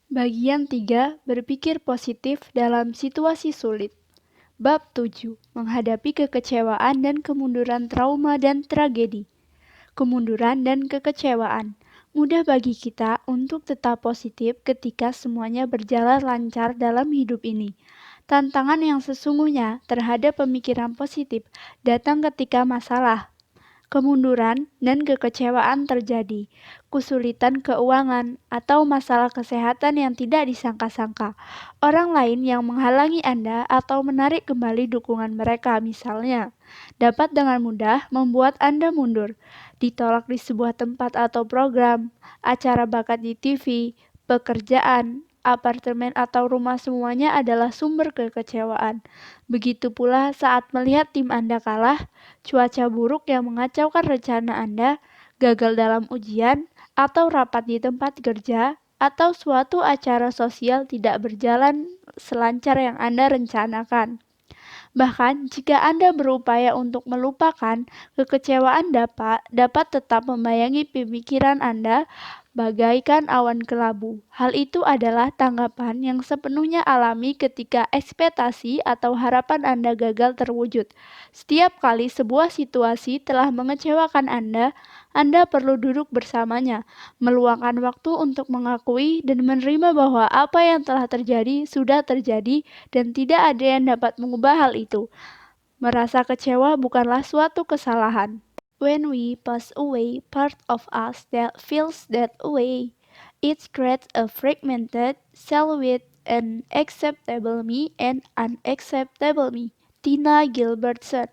Bagian 3, berpikir positif dalam situasi sulit. Bab 7, menghadapi kekecewaan dan kemunduran trauma dan tragedi. Kemunduran dan kekecewaan. Mudah bagi kita untuk tetap positif ketika semuanya berjalan lancar dalam hidup ini. Tantangan yang sesungguhnya terhadap pemikiran positif datang ketika masalah, kemunduran, dan kekecewaan terjadi, kesulitan keuangan, atau masalah kesehatan yang tidak disangka-sangka, orang lain yang menghalangi Anda atau menarik kembali dukungan mereka misalnya, dapat dengan mudah membuat Anda mundur, ditolak di sebuah tempat atau program, acara bakat di TV, pekerjaan, apartemen atau rumah semuanya adalah sumber kekecewaan. Begitu pula saat melihat tim Anda kalah, cuaca buruk yang mengacaukan rencana Anda, gagal dalam ujian, atau rapat di tempat kerja, atau suatu acara sosial tidak berjalan selancar yang Anda rencanakan. Bahkan jika Anda berupaya untuk melupakan, kekecewaan dapat tetap membayangi pemikiran Anda bagaikan awan kelabu. Hal itu adalah tanggapan yang sepenuhnya alami ketika ekspektasi atau harapan Anda gagal terwujud. Setiap kali sebuah situasi telah mengecewakan Anda perlu duduk bersamanya, meluangkan waktu untuk mengakui dan menerima bahwa apa yang telah terjadi sudah terjadi dan tidak ada yang dapat mengubah hal itu. Merasa kecewa bukanlah suatu kesalahan. When we pass away part of us that feels that way, it creates a fragmented cell with an acceptable me and unacceptable me. Tina Gilbertson.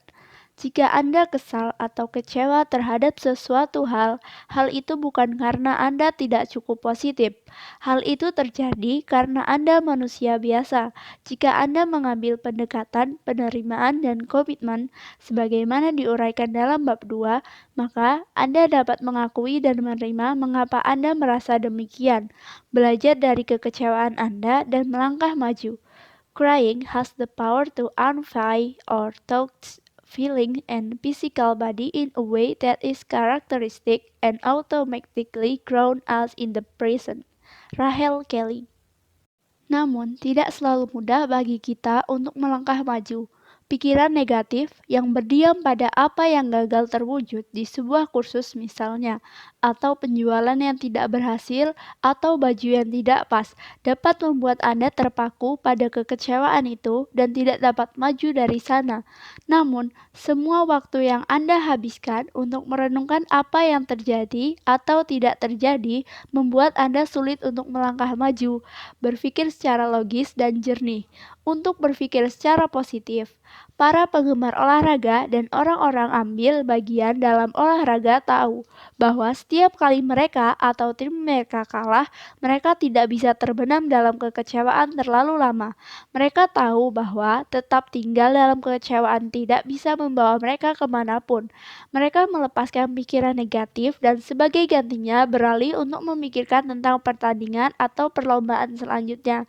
Jika Anda kesal atau kecewa terhadap sesuatu hal itu bukan karena Anda tidak cukup positif. Hal itu terjadi karena Anda manusia biasa. Jika Anda mengambil pendekatan, penerimaan, dan komitmen sebagaimana diuraikan dalam bab 2, maka Anda dapat mengakui dan menerima mengapa Anda merasa demikian, belajar dari kekecewaan Anda, dan melangkah maju. Crying has the power to unify our thoughts, feeling, and physical body in a way that is characteristic and automatically ground us in the present. Rahel Kelly. Namun, tidak selalu mudah bagi kita untuk melangkah maju. Pikiran negatif yang berdiam pada apa yang gagal terwujud di sebuah kursus misalnya, atau penjualan yang tidak berhasil, atau baju yang tidak pas, dapat membuat Anda terpaku pada kekecewaan itu dan tidak dapat maju dari sana. Namun, semua waktu yang Anda habiskan untuk merenungkan apa yang terjadi atau tidak terjadi membuat Anda sulit untuk melangkah maju, berpikir secara logis dan jernih. Untuk berpikir secara positif, para penggemar olahraga dan orang-orang ambil bagian dalam olahraga tahu bahwa setiap kali mereka atau tim mereka kalah, mereka tidak bisa terbenam dalam kekecewaan terlalu lama. Mereka tahu bahwa tetap tinggal dalam kekecewaan tidak bisa membawa mereka kemanapun. Mereka melepaskan pikiran negatif dan sebagai gantinya beralih untuk memikirkan tentang pertandingan atau perlombaan selanjutnya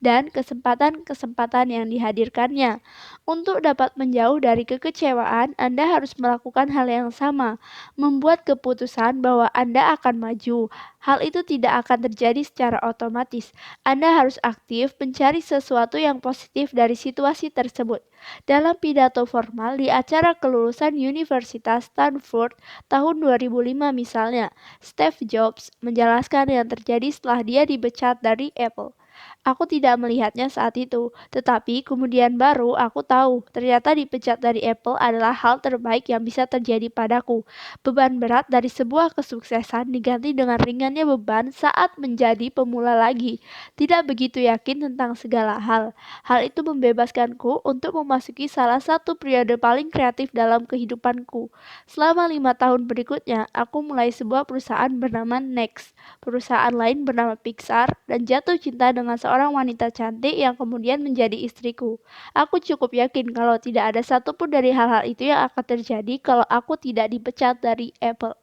dan kesempatan-kesempatan yang dihadirkannya. Untuk dapat menjauh dari kekecewaan, Anda harus melakukan hal yang sama, membuat keputusan bahwa Anda akan maju. Hal itu tidak akan terjadi secara otomatis. Anda harus aktif mencari sesuatu yang positif dari situasi tersebut. Dalam pidato formal di acara kelulusan Universitas Stanford tahun 2005 misalnya, Steve Jobs menjelaskan yang terjadi setelah dia dipecat dari Apple. Aku tidak melihatnya saat itu, tetapi kemudian baru aku tahu ternyata dipecat dari Apple adalah hal terbaik yang bisa terjadi padaku. Beban berat dari sebuah kesuksesan diganti dengan ringannya beban saat menjadi pemula lagi. Tidak begitu yakin tentang segala hal. Hal itu membebaskanku untuk memasuki salah satu periode paling kreatif dalam kehidupanku. Selama 5 tahun berikutnya, aku mulai sebuah perusahaan bernama Next, perusahaan lain bernama Pixar, dan jatuh cinta dengan seorang wanita cantik yang kemudian menjadi istriku. Aku cukup yakin kalau tidak ada satupun dari hal-hal itu yang akan terjadi kalau aku tidak dipecat dari Apple.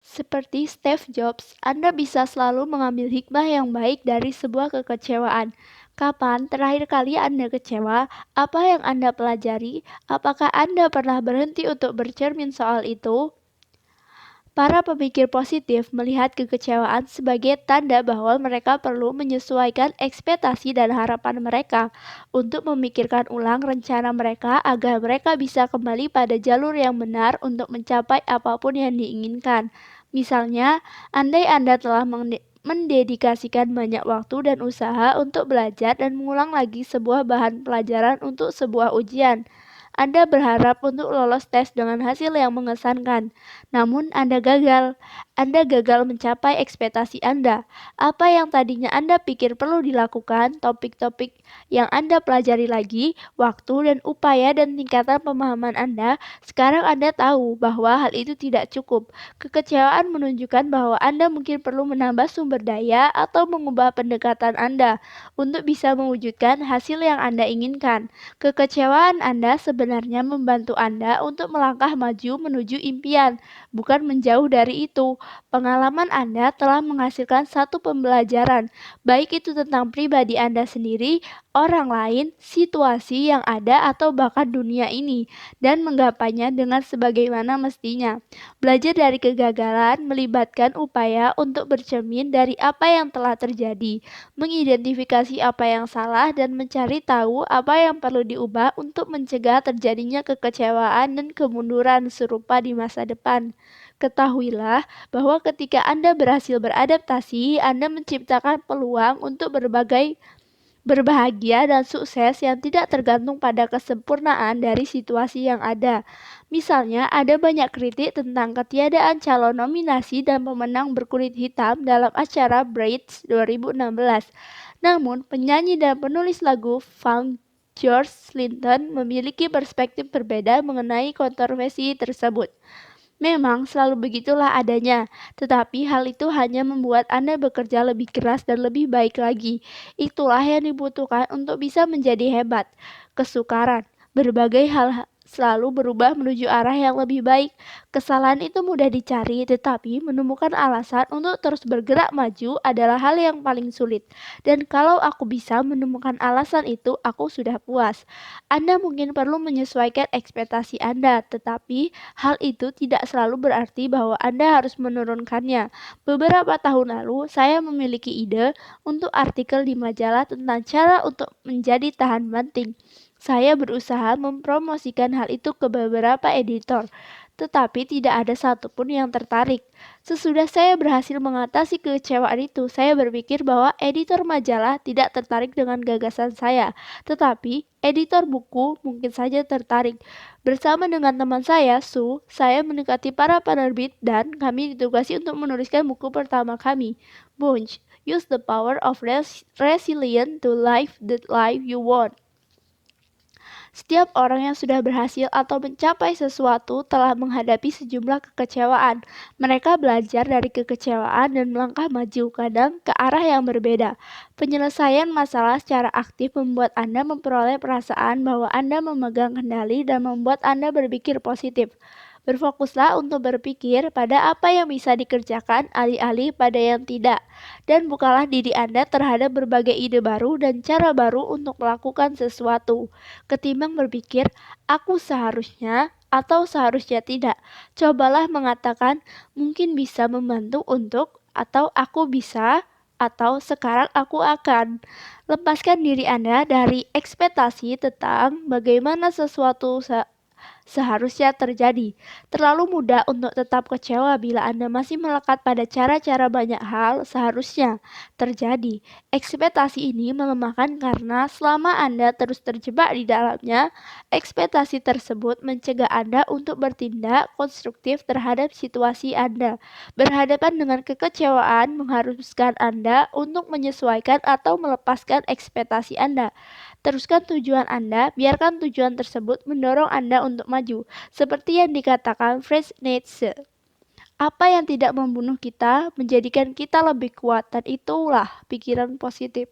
Seperti Steve Jobs, Anda bisa selalu mengambil hikmah yang baik dari sebuah kekecewaan. Kapan terakhir kali Anda kecewa? Apa yang Anda pelajari? Apakah Anda pernah berhenti untuk bercermin soal itu? Para pemikir positif melihat kekecewaan sebagai tanda bahwa mereka perlu menyesuaikan ekspektasi dan harapan mereka untuk memikirkan ulang rencana mereka agar mereka bisa kembali pada jalur yang benar untuk mencapai apapun yang diinginkan. Misalnya, andai Anda telah mendedikasikan banyak waktu dan usaha untuk belajar dan mengulang lagi sebuah bahan pelajaran untuk sebuah ujian. Anda berharap untuk lolos tes dengan hasil yang mengesankan, namun Anda gagal. Anda gagal mencapai ekspektasi Anda. Apa yang tadinya Anda pikir perlu dilakukan, topik-topik yang Anda pelajari lagi, waktu dan upaya dan tingkatan pemahaman Anda, sekarang Anda tahu bahwa hal itu tidak cukup. Kekecewaan menunjukkan bahwa Anda mungkin perlu menambah sumber daya atau mengubah pendekatan Anda untuk bisa mewujudkan hasil yang Anda inginkan. Kekecewaan Anda sebenarnya membantu Anda untuk melangkah maju menuju impian, bukan menjauh dari itu. Pengalaman Anda telah menghasilkan satu pembelajaran, baik itu tentang pribadi Anda sendiri, orang lain, situasi yang ada, atau bahkan dunia ini, dan menggapainya dengan sebagaimana mestinya. Belajar dari kegagalan melibatkan upaya untuk bercermin dari apa yang telah terjadi, mengidentifikasi apa yang salah, dan mencari tahu apa yang perlu diubah untuk mencegah terjadinya kekecewaan dan kemunduran serupa di masa depan. Ketahuilah bahwa ketika Anda berhasil beradaptasi, Anda menciptakan peluang untuk berbahagia dan sukses yang tidak tergantung pada kesempurnaan dari situasi yang ada. Misalnya, ada banyak kritik tentang ketiadaan calon nominasi dan pemenang berkulit hitam dalam acara Braids 2016. Namun, penyanyi dan penulis lagu funk George Clinton memiliki perspektif berbeda mengenai kontroversi tersebut. Memang selalu begitulah adanya, tetapi hal itu hanya membuat Anda bekerja lebih keras dan lebih baik lagi. Itulah yang dibutuhkan untuk bisa menjadi hebat. Kesukaran, berbagai hal selalu berubah menuju arah yang lebih baik. Kesalahan itu mudah dicari, tetapi menemukan alasan untuk terus bergerak maju adalah hal yang paling sulit. Dan kalau aku bisa menemukan alasan itu, aku sudah puas. Anda mungkin perlu menyesuaikan ekspektasi Anda, tetapi hal itu tidak selalu berarti bahwa Anda harus menurunkannya. Beberapa tahun lalu, saya memiliki ide untuk artikel di majalah tentang cara untuk menjadi tahan banting. Saya berusaha mempromosikan hal itu ke beberapa editor, tetapi tidak ada satupun yang tertarik. Sesudah saya berhasil mengatasi kekecewaan itu, saya berpikir bahwa editor majalah tidak tertarik dengan gagasan saya, tetapi editor buku mungkin saja tertarik. Bersama dengan teman saya, Su, saya mendekati para penerbit dan kami ditugasi untuk menuliskan buku pertama kami, Bunch, Use the Power of Resilience to Live the Life You Want. Setiap orang yang sudah berhasil atau mencapai sesuatu telah menghadapi sejumlah kekecewaan. Mereka belajar dari kekecewaan dan melangkah maju, kadang ke arah yang berbeda. Penyelesaian masalah secara aktif membuat Anda memperoleh perasaan bahwa Anda memegang kendali dan membuat Anda berpikir positif. Berfokuslah untuk berpikir pada apa yang bisa dikerjakan alih-alih pada yang tidak. Dan bukalah diri Anda terhadap berbagai ide baru dan cara baru untuk melakukan sesuatu. Ketimbang berpikir, aku seharusnya atau seharusnya tidak. Cobalah mengatakan, mungkin bisa membantu untuk, atau aku bisa, atau sekarang aku akan. Lepaskan diri Anda dari ekspektasi tentang bagaimana sesuatu seharusnya terjadi. Terlalu mudah untuk tetap kecewa bila Anda masih melekat pada cara-cara banyak hal seharusnya terjadi. Ekspektasi ini melemahkan karena selama Anda terus terjebak di dalamnya, ekspektasi tersebut mencegah Anda untuk bertindak konstruktif terhadap situasi Anda. Berhadapan dengan kekecewaan mengharuskan Anda untuk menyesuaikan atau melepaskan ekspektasi Anda. Teruskan tujuan Anda, biarkan tujuan tersebut mendorong Anda untuk maju. Seperti yang dikatakan Friedrich Nietzsche, apa yang tidak membunuh kita menjadikan kita lebih kuat, dan itulah pikiran positif.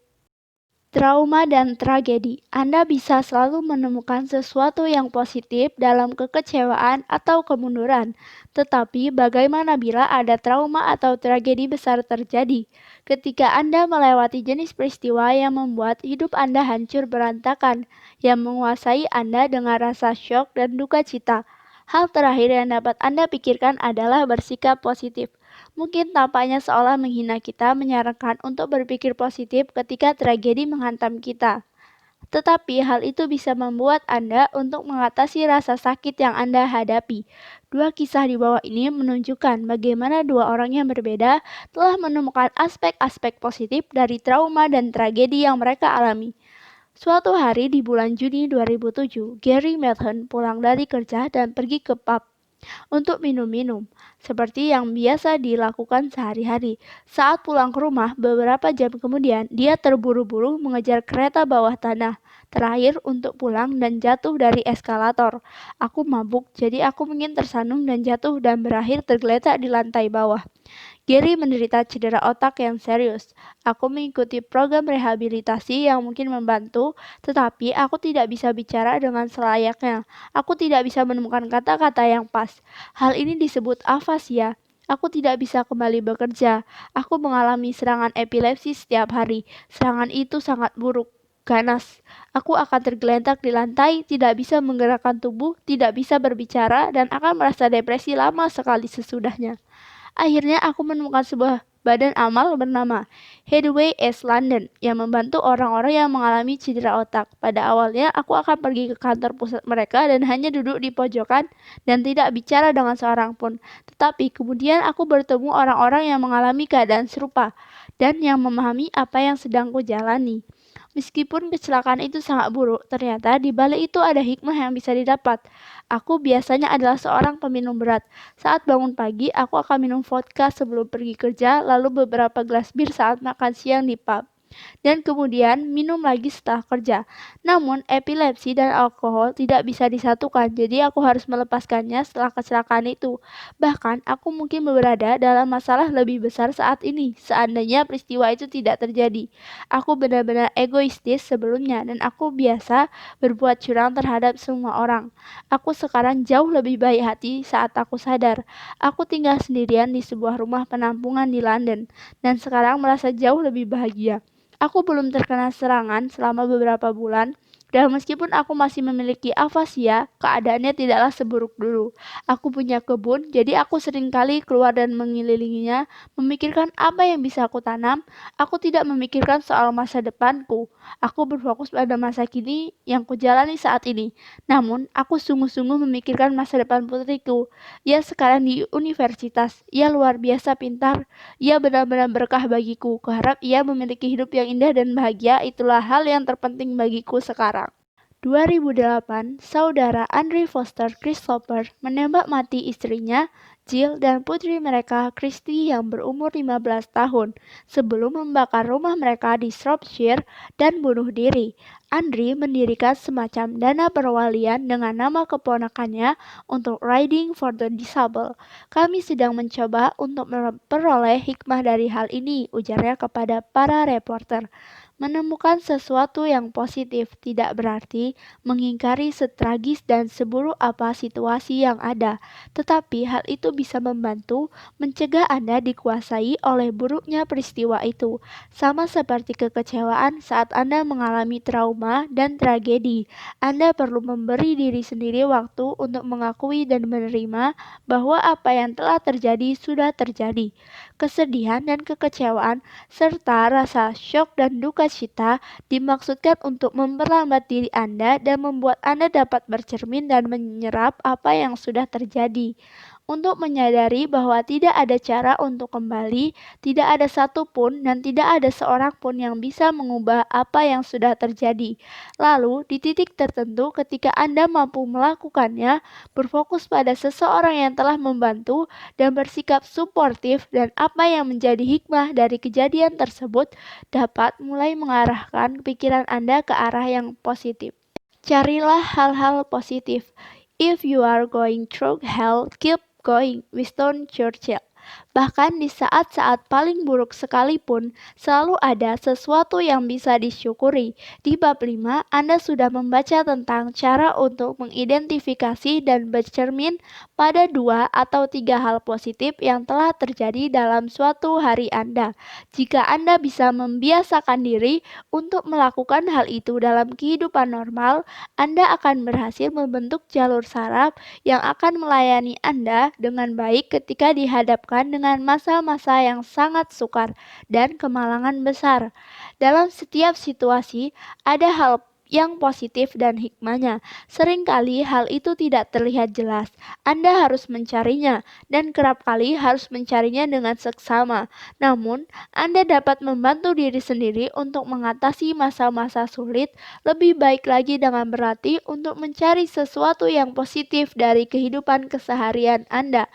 Trauma dan tragedi. Anda bisa selalu menemukan sesuatu yang positif dalam kekecewaan atau kemunduran. Tetapi bagaimana bila ada trauma atau tragedi besar terjadi? Ketika Anda melewati jenis peristiwa yang membuat hidup Anda hancur berantakan, yang menguasai Anda dengan rasa syok dan duka cita. Hal terakhir yang dapat Anda pikirkan adalah bersikap positif. Mungkin tampaknya seolah menghina kita menyarankan untuk berpikir positif ketika tragedi menghantam kita. Tetapi hal itu bisa membuat Anda untuk mengatasi rasa sakit yang Anda hadapi. Dua kisah di bawah ini menunjukkan bagaimana dua orang yang berbeda telah menemukan aspek-aspek positif dari trauma dan tragedi yang mereka alami. Suatu hari di bulan Juni 2007, Gary Madden pulang dari kerja dan pergi ke pub untuk minum-minum, seperti yang biasa dilakukan sehari-hari. Saat pulang ke rumah, beberapa jam kemudian, dia terburu-buru mengejar kereta bawah tanah terakhir untuk pulang dan jatuh dari eskalator. Aku mabuk, jadi aku ingin tersandung dan jatuh dan berakhir tergeletak di lantai bawah. Gary menderita cedera otak yang serius. Aku mengikuti program rehabilitasi yang mungkin membantu, tetapi aku tidak bisa bicara dengan selayaknya. Aku tidak bisa menemukan kata-kata yang pas. Hal ini disebut afasia. Aku tidak bisa kembali bekerja. Aku mengalami serangan epilepsi setiap hari. Serangan itu sangat buruk. Ganas. Aku akan tergeletak di lantai, tidak bisa menggerakkan tubuh, tidak bisa berbicara, dan akan merasa depresi lama sekali sesudahnya. Akhirnya aku menemukan sebuah badan amal bernama Headway East London yang membantu orang-orang yang mengalami cedera otak. Pada awalnya aku akan pergi ke kantor pusat mereka dan hanya duduk di pojokan dan tidak bicara dengan seorang pun. Tetapi kemudian aku bertemu orang-orang yang mengalami keadaan serupa dan yang memahami apa yang sedang kujalani. Meskipun kecelakaan itu sangat buruk, ternyata di balik itu ada hikmah yang bisa didapat. Aku biasanya adalah seorang peminum berat. Saat bangun pagi, aku akan minum vodka sebelum pergi kerja, lalu beberapa gelas bir saat makan siang di pub. Dan kemudian minum lagi setelah kerja. Namun, epilepsi dan alkohol tidak bisa disatukan, jadi aku harus melepaskannya setelah kecelakaan itu. Bahkan, aku mungkin berada dalam masalah lebih besar saat ini, seandainya peristiwa itu tidak terjadi. Aku benar-benar egoistis sebelumnya, dan aku biasa berbuat curang terhadap semua orang. Aku sekarang jauh lebih baik hati saat aku sadar. Aku tinggal sendirian di sebuah rumah penampungan di London, dan sekarang merasa jauh lebih bahagia. Aku belum terkena serangan selama beberapa bulan, dan meskipun aku masih memiliki afasia, keadaannya tidaklah seburuk dulu. Aku punya kebun, jadi aku seringkali keluar dan mengelilinginya, memikirkan apa yang bisa aku tanam. Aku tidak memikirkan soal masa depanku. Aku berfokus pada masa kini yang kujalani saat ini. Namun, aku sungguh-sungguh memikirkan masa depan putriku. Ia sekarang di universitas. Ia luar biasa pintar. Ia benar-benar berkah bagiku. Kuharap ia memiliki hidup yang indah dan bahagia. Itulah hal yang terpenting bagiku sekarang. 2008, saudara Andre Foster Christopher menembak mati istrinya, Jill, dan putri mereka, Christy, yang berumur 15 tahun, sebelum membakar rumah mereka di Shropshire dan bunuh diri. Andre mendirikan semacam dana perwalian dengan nama keponakannya untuk Riding for the Disabled. Kami sedang mencoba untuk memperoleh hikmah dari hal ini, ujarnya kepada para reporter. Menemukan sesuatu yang positif tidak berarti mengingkari setragis dan seburuk apa situasi yang ada, tetapi hal itu bisa membantu mencegah Anda dikuasai oleh buruknya peristiwa itu, sama seperti kekecewaan saat Anda mengalami trauma dan tragedi. Anda perlu memberi diri sendiri waktu untuk mengakui dan menerima bahwa apa yang telah terjadi sudah terjadi. Kesedihan dan kekecewaan serta rasa syok dan duka cita dimaksudkan untuk memperlambat diri Anda dan membuat Anda dapat bercermin dan menyerap apa yang sudah terjadi. Untuk menyadari bahwa tidak ada cara untuk kembali, tidak ada satupun dan tidak ada seorang pun yang bisa mengubah apa yang sudah terjadi. Lalu, di titik tertentu ketika Anda mampu melakukannya, berfokus pada seseorang yang telah membantu dan bersikap suportif, dan apa yang menjadi hikmah dari kejadian tersebut dapat mulai mengarahkan pikiran Anda ke arah yang positif. Carilah hal-hal positif. If you are going through hell, keep going. Winston Churchill. Bahkan di saat-saat paling buruk sekalipun, selalu ada sesuatu yang bisa disyukuri. Di bab 5, Anda sudah membaca tentang cara untuk mengidentifikasi dan bercermin pada 2 atau 3 hal positif yang telah terjadi dalam suatu hari Anda. Jika Anda bisa membiasakan diri untuk melakukan hal itu dalam kehidupan normal, Anda akan berhasil membentuk jalur saraf yang akan melayani Anda dengan baik ketika dihadapkan dengan masa-masa yang sangat sukar dan kemalangan besar. Dalam setiap situasi, ada hal yang positif dan hikmahnya. Seringkali hal itu tidak terlihat jelas. Anda harus mencarinya, dan kerap kali harus mencarinya dengan seksama. Namun, Anda dapat membantu diri sendiri untuk mengatasi masa-masa sulit. Lebih baik lagi dengan berlatih untuk mencari sesuatu yang positif dari kehidupan keseharian Anda.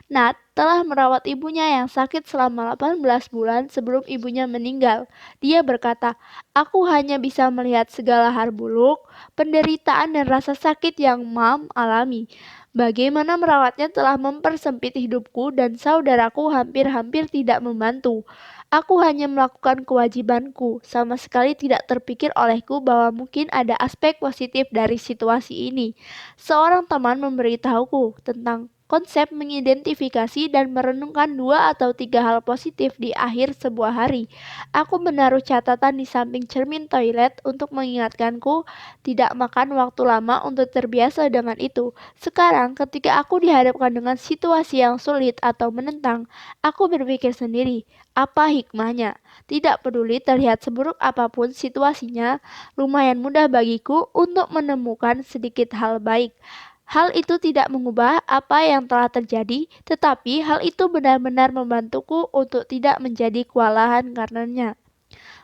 Nat telah merawat ibunya yang sakit selama 18 bulan sebelum ibunya meninggal. Dia berkata, "Aku hanya bisa melihat segala hal buruk, penderitaan dan rasa sakit yang Mam alami. Bagaimana merawatnya telah mempersempit hidupku dan saudaraku hampir-hampir tidak membantu. Aku hanya melakukan kewajibanku, sama sekali tidak terpikir olehku bahwa mungkin ada aspek positif dari situasi ini." Seorang teman memberitahuku tentang konsep mengidentifikasi dan merenungkan 2 atau 3 hal positif di akhir sebuah hari. Aku menaruh catatan di samping cermin toilet untuk mengingatkanku tidak makan waktu lama untuk terbiasa dengan itu. Sekarang, ketika aku dihadapkan dengan situasi yang sulit atau menentang, aku berpikir sendiri, apa hikmahnya? Tidak peduli terlihat seburuk apapun situasinya, lumayan mudah bagiku untuk menemukan sedikit hal baik. Hal itu tidak mengubah apa yang telah terjadi, tetapi hal itu benar-benar membantuku untuk tidak menjadi kewalahan karenanya.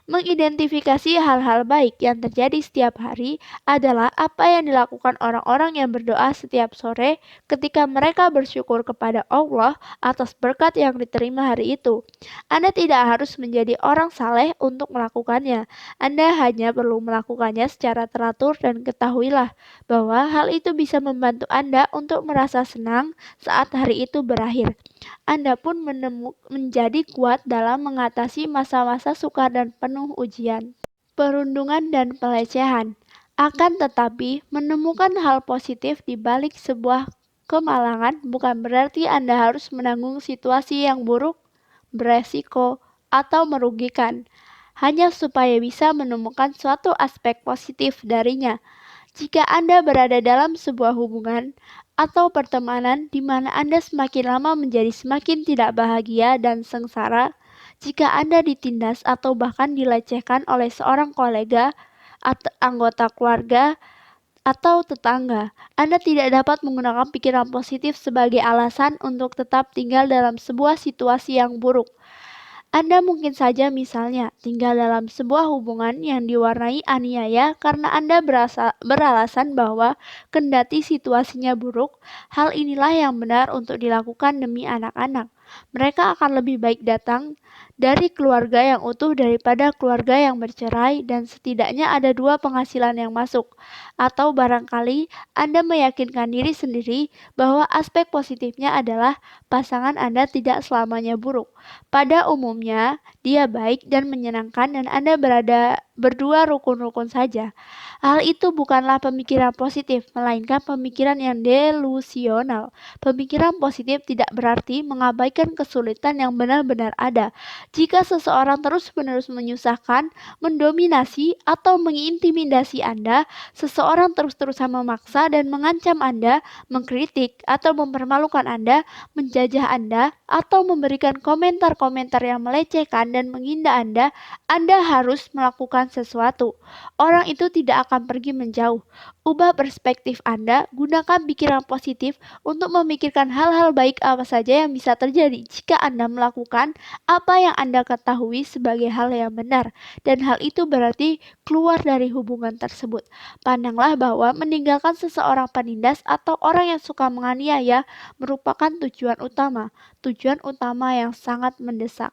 Mengidentifikasi hal-hal baik yang terjadi setiap hari adalah apa yang dilakukan orang-orang yang berdoa setiap sore ketika mereka bersyukur kepada Allah atas berkat yang diterima hari itu. Anda tidak harus menjadi orang saleh untuk melakukannya. Anda hanya perlu melakukannya secara teratur, dan ketahuilah bahwa hal itu bisa membantu Anda untuk merasa senang saat hari itu berakhir. Anda pun menjadi kuat dalam mengatasi masa-masa sukar dan penuh ujian, perundungan dan pelecehan. Akan tetapi, menemukan hal positif di balik sebuah kemalangan bukan berarti Anda harus menanggung situasi yang buruk, beresiko, atau merugikan, hanya supaya bisa menemukan suatu aspek positif darinya. Jika Anda berada dalam sebuah hubungan atau pertemanan di mana Anda semakin lama menjadi semakin tidak bahagia dan sengsara, jika Anda ditindas atau bahkan dilecehkan oleh seorang kolega, atau anggota keluarga, atau tetangga, Anda tidak dapat menggunakan pikiran positif sebagai alasan untuk tetap tinggal dalam sebuah situasi yang buruk. Anda mungkin saja misalnya tinggal dalam sebuah hubungan yang diwarnai aniaya karena Anda beralasan bahwa kendati situasinya buruk, hal inilah yang benar untuk dilakukan demi anak-anak. Mereka akan lebih baik datang dari keluarga yang utuh daripada keluarga yang bercerai dan setidaknya ada 2 penghasilan yang masuk. Atau barangkali Anda meyakinkan diri sendiri bahwa aspek positifnya adalah pasangan Anda tidak selamanya buruk. Pada umumnya, dia baik dan menyenangkan dan Anda berdua rukun-rukun saja. Hal itu bukanlah pemikiran positif, melainkan pemikiran yang delusional. Pemikiran positif tidak berarti mengabaikan kesulitan yang benar-benar ada. Jika seseorang terus-menerus menyusahkan, mendominasi, atau mengintimidasi Anda, seseorang terus-terusan memaksa dan mengancam Anda, mengkritik, atau mempermalukan Anda, menjajah Anda, atau memberikan komentar-komentar yang melecehkan dan menghina Anda harus melakukan sesuatu. Orang itu tidak akan pergi menjauh. Ubah perspektif Anda, gunakan pikiran positif untuk memikirkan hal-hal baik apa saja yang bisa terjadi jika Anda melakukan apa yang Anda ketahui sebagai hal yang benar, dan hal itu berarti keluar dari hubungan tersebut. Pandanglah bahwa meninggalkan seseorang penindas atau orang yang suka menganiaya merupakan tujuan utama yang sangat mendesak.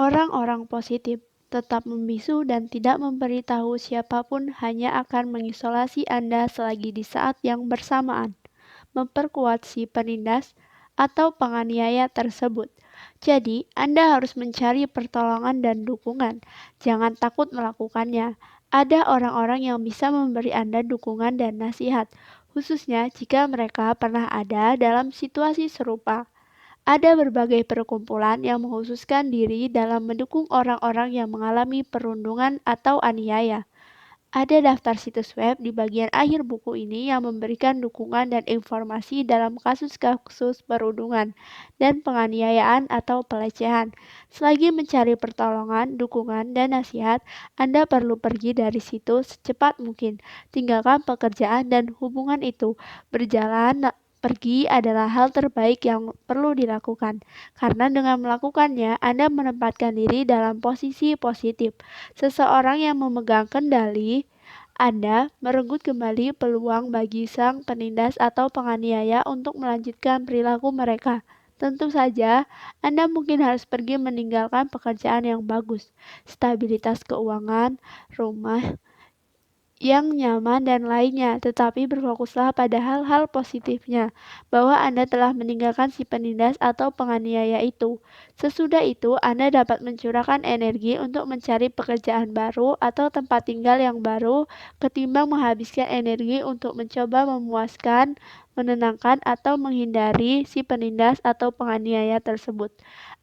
Orang-orang positif tetap membisu dan tidak memberitahu siapapun hanya akan mengisolasi Anda selagi di saat yang bersamaan, memperkuat si penindas atau penganiaya tersebut. Jadi, Anda harus mencari pertolongan dan dukungan. Jangan takut melakukannya. Ada orang-orang yang bisa memberi Anda dukungan dan nasihat, khususnya jika mereka pernah ada dalam situasi serupa. Ada berbagai perkumpulan yang menghususkan diri dalam mendukung orang-orang yang mengalami perundungan atau aniaya. Ada daftar situs web di bagian akhir buku ini yang memberikan dukungan dan informasi dalam kasus-kasus perundungan dan penganiayaan atau pelecehan. Selagi mencari pertolongan, dukungan, dan nasihat, Anda perlu pergi dari situ secepat mungkin. Tinggalkan pekerjaan dan hubungan itu. Pergi adalah hal terbaik yang perlu dilakukan, karena dengan melakukannya Anda menempatkan diri dalam posisi positif. Seseorang yang memegang kendali Anda merenggut kembali peluang bagi sang penindas atau penganiaya untuk melanjutkan perilaku mereka. Tentu saja, Anda mungkin harus pergi meninggalkan pekerjaan yang bagus, stabilitas keuangan, rumah yang nyaman dan lainnya, tetapi berfokuslah pada hal-hal positifnya, bahwa Anda telah meninggalkan si penindas atau penganiaya itu. Sesudah itu, Anda dapat mencurahkan energi untuk mencari pekerjaan baru atau tempat tinggal yang baru, ketimbang menghabiskan energi untuk mencoba memuaskan, menenangkan, atau menghindari si penindas atau penganiaya tersebut.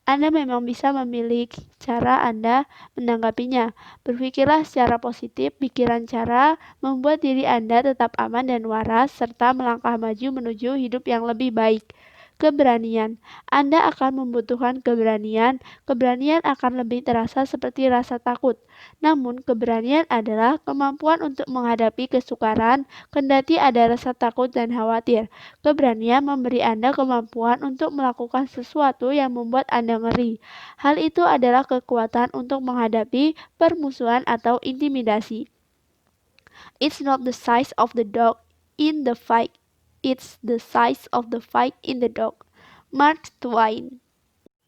Anda memang bisa memilih cara Anda menanggapinya. Berpikirlah secara positif, pikiran cara membuat diri Anda tetap aman dan waras, serta melangkah maju menuju hidup yang lebih baik. Keberanian. Anda akan membutuhkan keberanian. Keberanian akan lebih terasa seperti rasa takut. Namun, keberanian adalah kemampuan untuk menghadapi kesukaran, kendati ada rasa takut dan khawatir. Keberanian memberi Anda kemampuan untuk melakukan sesuatu yang membuat Anda ngeri. Hal itu adalah kekuatan untuk menghadapi permusuhan atau intimidasi. It's not the size of the dog in the fight, it's the size of the fight in the dog. Mark Twain.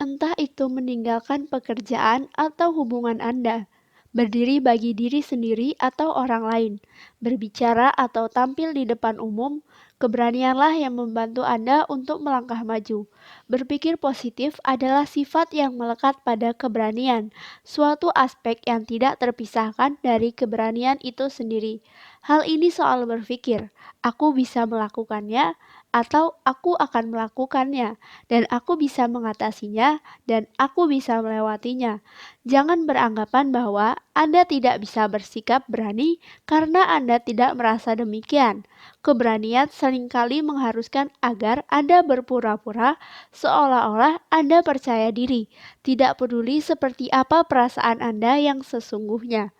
Entah itu meninggalkan pekerjaan atau hubungan Anda, berdiri bagi diri sendiri atau orang lain, berbicara atau tampil di depan umum, keberanianlah yang membantu Anda untuk melangkah maju. Berpikir positif adalah sifat yang melekat pada keberanian, suatu aspek yang tidak terpisahkan dari keberanian itu sendiri. Hal ini soal berpikir, aku bisa melakukannya, atau aku akan melakukannya, dan aku bisa mengatasinya, dan aku bisa melewatinya. Jangan beranggapan bahwa Anda tidak bisa bersikap berani karena Anda tidak merasa demikian. Keberanian seringkali mengharuskan agar Anda berpura-pura seolah-olah Anda percaya diri, tidak peduli seperti apa perasaan Anda yang sesungguhnya.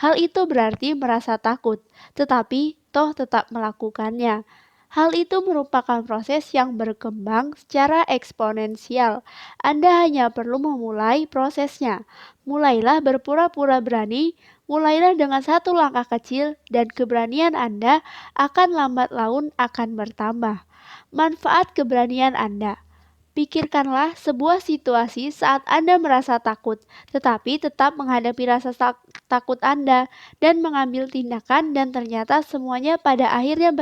Hal itu berarti merasa takut, tetapi toh tetap melakukannya. Hal itu merupakan proses yang berkembang secara eksponensial. Anda hanya perlu memulai prosesnya. Mulailah berpura-pura berani, mulailah dengan satu langkah kecil, dan keberanian Anda akan lambat laun akan bertambah. Manfaat keberanian Anda. Pikirkanlah sebuah situasi saat Anda merasa takut, tetapi tetap menghadapi rasa takut Anda dan mengambil tindakan, dan ternyata semuanya pada akhirnya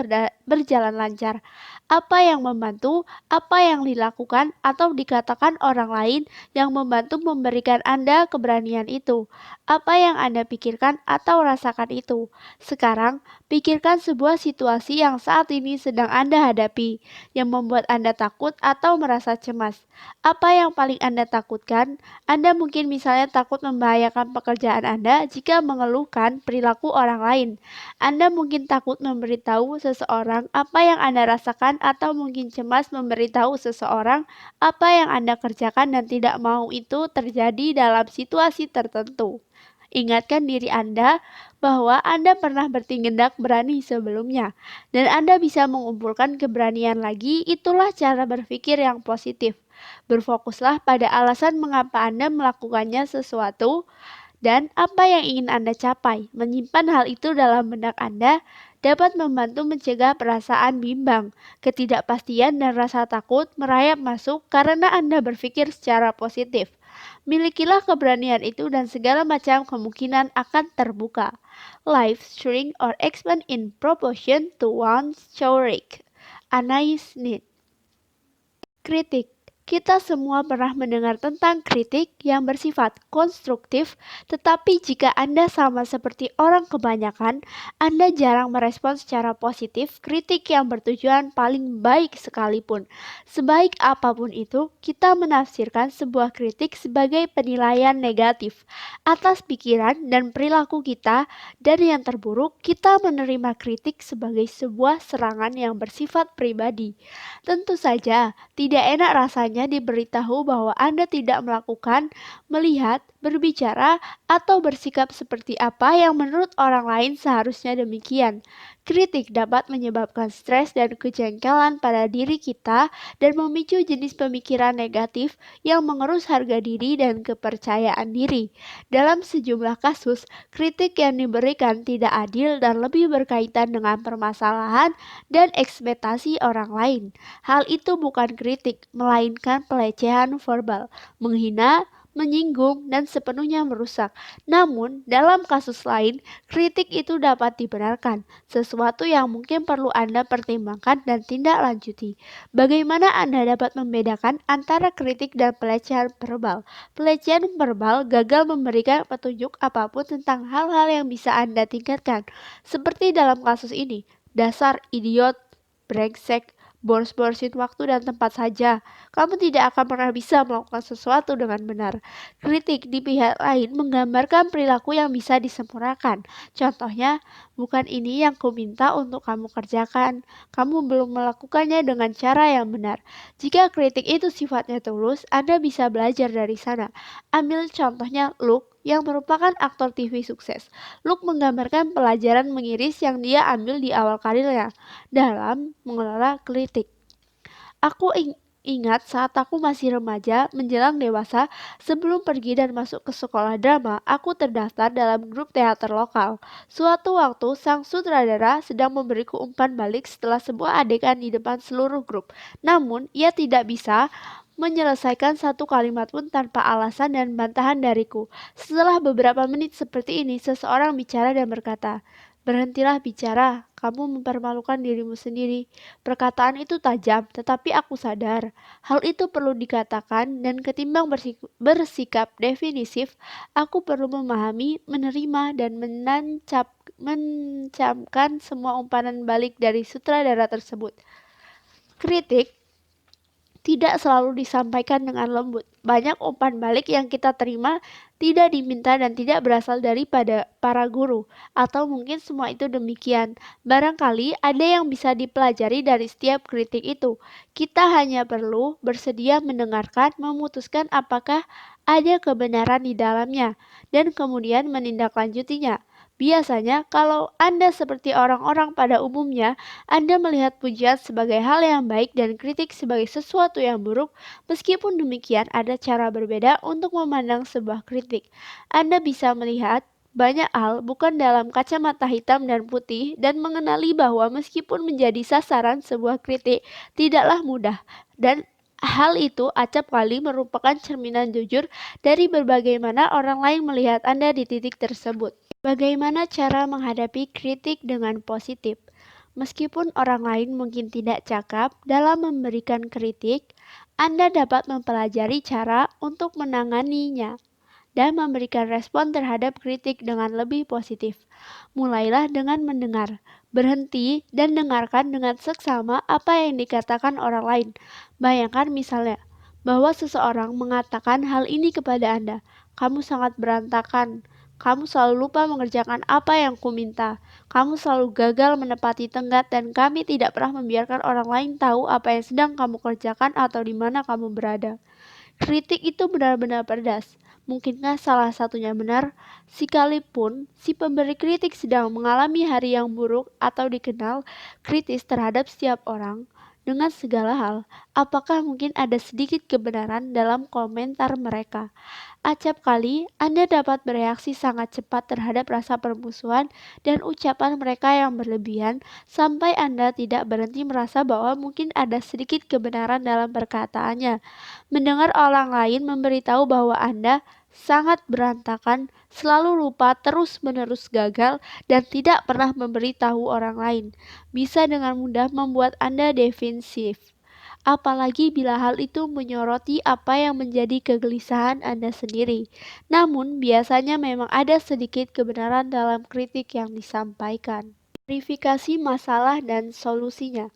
berjalan lancar. Apa yang membantu, apa yang dilakukan atau dikatakan orang lain yang membantu memberikan Anda keberanian itu? Apa yang Anda pikirkan atau rasakan itu? Sekarang, pikirkan sebuah situasi yang saat ini sedang Anda hadapi, yang membuat Anda takut atau merasa cemas. Apa yang paling Anda takutkan? Anda mungkin misalnya takut membahayakan pekerjaan Anda jika mengeluhkan perilaku orang lain. Anda mungkin takut memberitahu seseorang apa yang Anda rasakan, atau mungkin cemas memberitahu seseorang apa yang Anda kerjakan dan tidak mau itu terjadi dalam situasi tertentu. Ingatkan diri Anda bahwa Anda pernah bertindak berani sebelumnya, dan Anda bisa mengumpulkan keberanian lagi. Itulah cara berpikir yang positif. Berfokuslah pada alasan mengapa Anda melakukannya sesuatu dan apa yang ingin Anda capai. Menyimpan hal itu dalam benak Anda dapat membantu mencegah perasaan bimbang, ketidakpastian, dan rasa takut merayap masuk karena Anda berpikir secara positif. Milikilah keberanian itu dan segala macam kemungkinan akan terbuka. Life shrink or expand in proportion to one's courage. Anais Nin. Kritik. Kita semua pernah mendengar tentang kritik yang bersifat konstruktif, tetapi jika Anda sama seperti orang kebanyakan, Anda jarang merespon secara positif kritik yang bertujuan paling baik sekalipun. Sebaik apapun itu, kita menafsirkan sebuah kritik sebagai penilaian negatif atas pikiran dan perilaku kita, dan yang terburuk, kita menerima kritik sebagai sebuah serangan yang bersifat pribadi. Tentu saja, tidak enak rasanya diberitahu bahwa Anda tidak melakukan, melihat, berbicara, atau bersikap seperti apa yang menurut orang lain seharusnya demikian. Kritik dapat menyebabkan stres dan kejengkelan pada diri kita dan memicu jenis pemikiran negatif yang mengerus harga diri dan kepercayaan diri. Dalam sejumlah kasus, kritik yang diberikan tidak adil dan lebih berkaitan dengan permasalahan dan ekspektasi orang lain. Hal itu bukan kritik, melainkan pelecehan verbal, menghina, menyinggung, dan sepenuhnya merusak. Namun, dalam kasus lain, kritik itu dapat dibenarkan, sesuatu yang mungkin perlu Anda pertimbangkan dan tindak lanjuti. Bagaimana Anda dapat membedakan antara kritik dan pelecehan verbal? Pelecehan verbal gagal memberikan petunjuk apapun tentang hal-hal yang bisa Anda tingkatkan, seperti dalam kasus ini. Dasar idiot, brengsek, boros-borosin waktu dan tempat saja. Kamu tidak akan pernah bisa melakukan sesuatu dengan benar. Kritik di pihak lain menggambarkan perilaku yang bisa disempurnakan. Contohnya, bukan ini yang kuminta untuk kamu kerjakan. Kamu belum melakukannya dengan cara yang benar. Jika kritik itu sifatnya tulus, Anda bisa belajar dari sana. Ambil contohnya Luke yang merupakan aktor TV sukses. Luke menggambarkan pelajaran mengiris yang dia ambil di awal karirnya dalam mengelola kritik. Aku ingat saat aku masih remaja menjelang dewasa, sebelum pergi dan masuk ke sekolah drama, aku terdaftar dalam grup teater lokal. Suatu waktu, sang sutradara sedang memberiku umpan balik setelah sebuah adegan di depan seluruh grup. Namun, ia tidak bisa menyelesaikan satu kalimat pun tanpa alasan dan bantahan dariku. Setelah beberapa menit seperti ini, seseorang bicara dan berkata, "Berhentilah bicara, kamu mempermalukan dirimu sendiri." Perkataan itu tajam, tetapi aku sadar hal itu perlu dikatakan dan ketimbang bersikap definisif, aku perlu memahami, menerima, dan mencamkan semua umpan balik dari sutradara tersebut. Kritik tidak selalu disampaikan dengan lembut. Banyak umpan balik yang kita terima tidak diminta dan tidak berasal daripada para guru, atau mungkin semua itu demikian. Barangkali ada yang bisa dipelajari dari setiap kritik itu. Kita hanya perlu bersedia mendengarkan, memutuskan apakah ada kebenaran di dalamnya, dan kemudian menindaklanjutinya. Biasanya, kalau Anda seperti orang-orang pada umumnya, Anda melihat pujian sebagai hal yang baik dan kritik sebagai sesuatu yang buruk. Meskipun demikian, ada cara berbeda untuk memandang sebuah kritik. Anda bisa melihat banyak hal bukan dalam kacamata hitam dan putih dan mengenali bahwa meskipun menjadi sasaran sebuah kritik tidaklah mudah, dan hal itu acap kali merupakan cerminan jujur dari bagaimana orang lain melihat Anda di titik tersebut. Bagaimana cara menghadapi kritik dengan positif? Meskipun orang lain mungkin tidak cakap dalam memberikan kritik, Anda dapat mempelajari cara untuk menanganinya dan memberikan respon terhadap kritik dengan lebih positif. Mulailah dengan mendengar, berhenti, dan dengarkan dengan seksama apa yang dikatakan orang lain. Bayangkan misalnya, bahwa seseorang mengatakan hal ini kepada Anda, "Kamu sangat berantakan. Kamu selalu lupa mengerjakan apa yang kuminta. Kamu selalu gagal menepati tenggat dan kami tidak pernah membiarkan orang lain tahu apa yang sedang kamu kerjakan atau di mana kamu berada." Kritik itu benar-benar pedas. Mungkinkah salah satunya benar? Sekalipun si pemberi kritik sedang mengalami hari yang buruk atau dikenal kritis terhadap setiap orang, dengan segala hal, apakah mungkin ada sedikit kebenaran dalam komentar mereka? Acap kali Anda dapat bereaksi sangat cepat terhadap rasa permusuhan dan ucapan mereka yang berlebihan sampai Anda tidak berhenti merasa bahwa mungkin ada sedikit kebenaran dalam perkataannya. Mendengar orang lain memberitahu bahwa Anda sangat berantakan, selalu lupa, terus-menerus gagal, dan tidak pernah memberitahu orang lain, bisa dengan mudah membuat Anda defensif. apalagi bila hal itu menyoroti apa yang menjadi kegelisahan Anda sendiri. Namun, biasanya memang ada sedikit kebenaran dalam kritik yang disampaikan. Verifikasi masalah dan solusinya.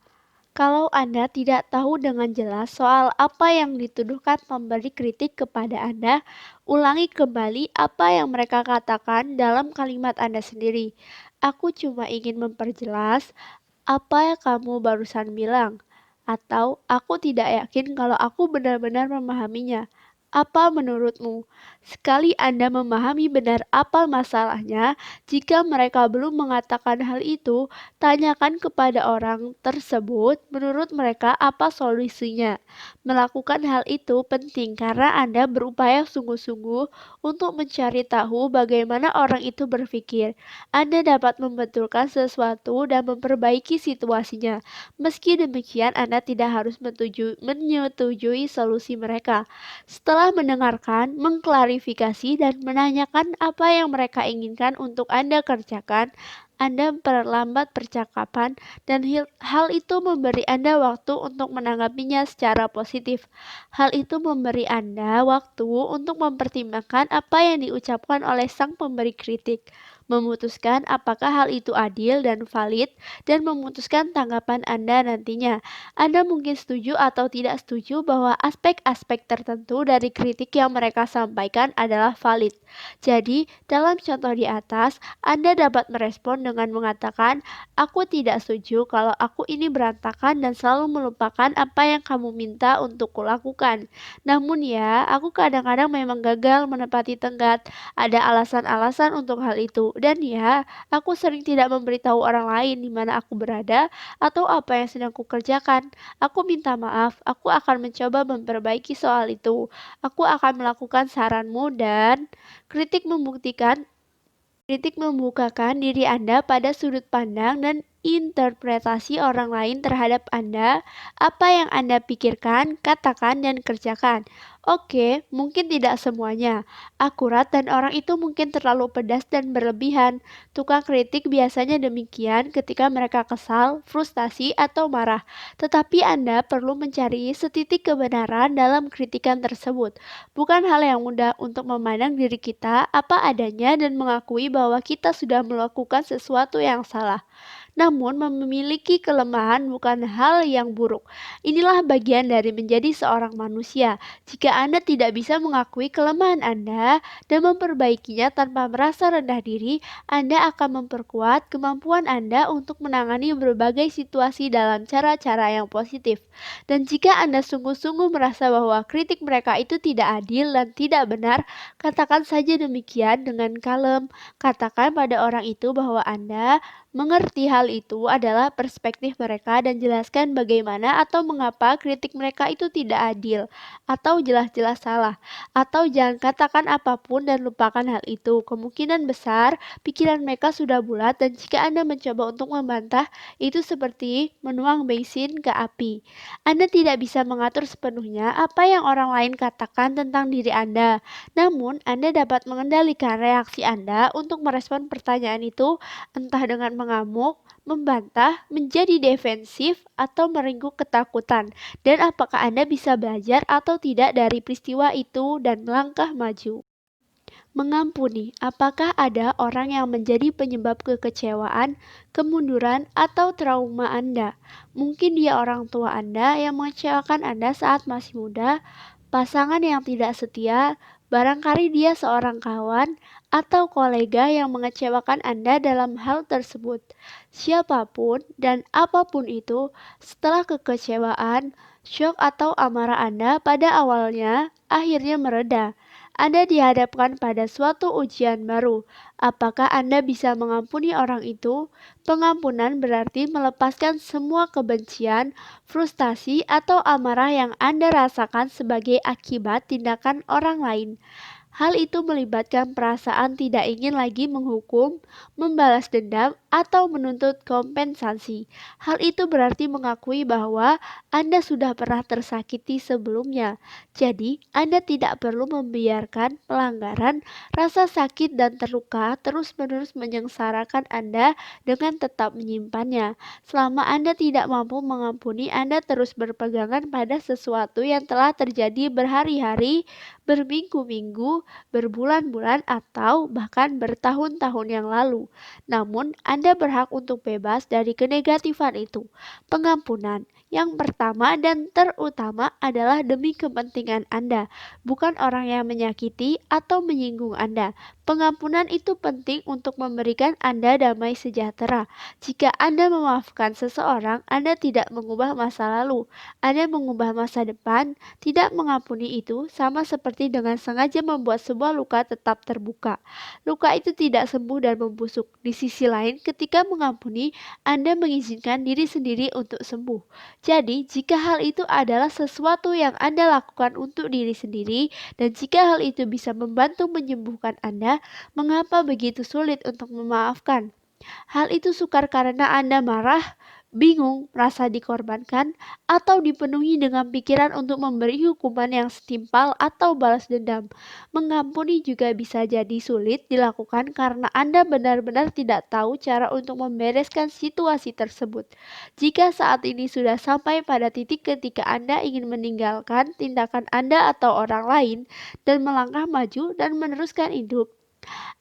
Kalau Anda tidak tahu dengan jelas soal apa yang dituduhkan pemberi kritik kepada Anda, ulangi kembali apa yang mereka katakan dalam kalimat Anda sendiri. Aku cuma ingin memperjelas apa yang kamu barusan bilang, atau aku tidak yakin kalau aku benar-benar memahaminya. Apa menurutmu? Sekali Anda memahami benar apa masalahnya, jika mereka belum mengatakan hal itu, tanyakan kepada orang tersebut menurut mereka apa solusinya. Melakukan hal itu penting karena Anda berupaya sungguh-sungguh untuk mencari tahu bagaimana orang itu berpikir. Anda dapat membetulkan sesuatu dan memperbaiki situasinya. Meski demikian, Anda tidak harus menyetujui solusi mereka. Setelah mendengarkan, mengklarifikasi, dan menanyakan apa yang mereka inginkan untuk Anda kerjakan, Anda memperlambat percakapan dan hal itu memberi Anda waktu untuk menanggapinya secara positif. Hal itu memberi Anda waktu untuk mempertimbangkan apa yang diucapkan oleh sang pemberi kritik, memutuskan apakah hal itu adil dan valid, dan memutuskan tanggapan Anda nantinya. Anda mungkin setuju atau tidak setuju bahwa aspek-aspek tertentu dari kritik yang mereka sampaikan adalah valid. Jadi, dalam contoh di atas, Anda dapat merespon dengan mengatakan, "Aku tidak setuju kalau aku ini berantakan dan selalu melupakan apa yang kamu minta untuk kulakukan. Namun ya, aku kadang-kadang memang gagal menepati tenggat. Ada alasan-alasan untuk hal itu. Dan ya, aku sering tidak memberitahu orang lain di mana aku berada atau apa yang sedang kukerjakan. Aku minta maaf, aku akan mencoba memperbaiki soal itu. Aku akan melakukan saranmu dan kritik membukakan diri Anda pada sudut pandang dan interpretasi orang lain terhadap Anda, apa yang Anda pikirkan, katakan, dan kerjakan. Oke, mungkin tidak semuanya akurat dan orang itu mungkin terlalu pedas dan berlebihan. Tukang kritik biasanya demikian ketika mereka kesal, frustasi, atau marah. Tetapi Anda perlu mencari setitik kebenaran dalam kritikan tersebut. Bukan hal yang mudah untuk memandang diri kita apa adanya dan mengakui bahwa kita sudah melakukan sesuatu yang salah. Namun, memiliki kelemahan bukan hal yang buruk. Inilah bagian dari menjadi seorang manusia. Jika Anda tidak bisa mengakui kelemahan Anda dan memperbaikinya tanpa merasa rendah diri, Anda akan memperkuat kemampuan Anda untuk menangani berbagai situasi dalam cara-cara yang positif. Dan jika Anda sungguh-sungguh merasa bahwa kritik mereka itu tidak adil dan tidak benar, katakan saja demikian dengan kalem. Katakan pada orang itu bahwa Anda mengerti hal itu adalah perspektif mereka dan jelaskan bagaimana atau mengapa kritik mereka itu tidak adil atau jelas-jelas salah. Atau jangan katakan apapun dan lupakan hal itu. Kemungkinan besar pikiran mereka sudah bulat dan jika Anda mencoba untuk membantah, itu seperti menuang bensin ke api. Anda tidak bisa mengatur sepenuhnya apa yang orang lain katakan tentang diri Anda. Namun, Anda dapat mengendalikan reaksi Anda untuk merespon pertanyaan itu entah dengan mengamuk, membantah, menjadi defensif, atau meringkuk ketakutan. Dan apakah Anda bisa belajar atau tidak dari peristiwa itu dan melangkah maju? Mengampuni, apakah ada orang yang menjadi penyebab kekecewaan, kemunduran, atau trauma Anda? Mungkin dia orang tua Anda yang mengecewakan Anda saat masih muda, pasangan yang tidak setia, barangkali dia seorang kawan, atau kolega yang mengecewakan Anda dalam hal tersebut. Siapapun dan apapun itu, setelah kekecewaan, syok atau amarah Anda pada awalnya akhirnya mereda. Anda dihadapkan pada suatu ujian baru. Apakah Anda bisa mengampuni orang itu? Pengampunan berarti melepaskan semua kebencian, frustasi, atau amarah yang Anda rasakan sebagai akibat tindakan orang lain. Hal itu melibatkan perasaan tidak ingin lagi menghukum, membalas dendam, atau menuntut kompensasi. Hal itu berarti mengakui bahwa Anda sudah pernah tersakiti sebelumnya. Jadi, Anda tidak perlu membiarkan pelanggaran, rasa sakit dan terluka terus-menerus menyengsarakan Anda dengan tetap menyimpannya. Selama Anda tidak mampu mengampuni, Anda terus berpegangan pada sesuatu yang telah terjadi berhari-hari, berminggu-minggu, berbulan-bulan, atau bahkan bertahun-tahun yang lalu. Namun, Anda berhak untuk bebas dari kenegatifan itu. Pengampunan yang pertama dan terutama adalah demi kepentingan Anda, bukan orang yang menyakiti atau menyinggung Anda. Pengampunan itu penting untuk memberikan Anda damai sejahtera. Jika Anda memaafkan seseorang, Anda tidak mengubah masa lalu, Anda mengubah masa depan. Tidak mengampuni itu sama seperti dengan sengaja membuat sebuah luka tetap terbuka. Luka itu tidak sembuh dan membusuk. Di sisi lain, ketika mengampuni, Anda mengizinkan diri sendiri untuk sembuh. Jadi, jika hal itu adalah sesuatu yang Anda lakukan untuk diri sendiri, dan jika hal itu bisa membantu menyembuhkan Anda, mengapa begitu sulit untuk memaafkan? Hal itu sukar karena Anda marah, bingung, merasa dikorbankan, atau dipenuhi dengan pikiran untuk memberi hukuman yang setimpal atau balas dendam. Mengampuni juga bisa jadi sulit dilakukan karena Anda benar-benar tidak tahu cara untuk membereskan situasi tersebut. Jika saat ini sudah sampai pada titik ketika Anda ingin meninggalkan tindakan Anda atau orang lain dan melangkah maju dan meneruskan hidup,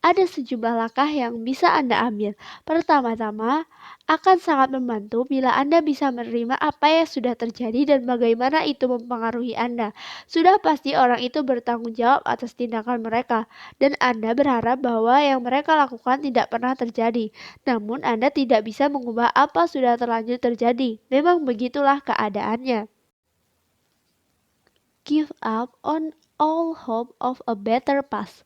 ada sejumlah langkah yang bisa Anda ambil. Pertama-tama, akan sangat membantu bila Anda bisa menerima apa yang sudah terjadi dan bagaimana itu mempengaruhi Anda. Sudah pasti orang itu bertanggung jawab atas tindakan mereka, dan Anda berharap bahwa yang mereka lakukan tidak pernah terjadi. Namun, Anda tidak bisa mengubah apa sudah terlanjur terjadi. Memang begitulah keadaannya. Give up on all hope of a better past.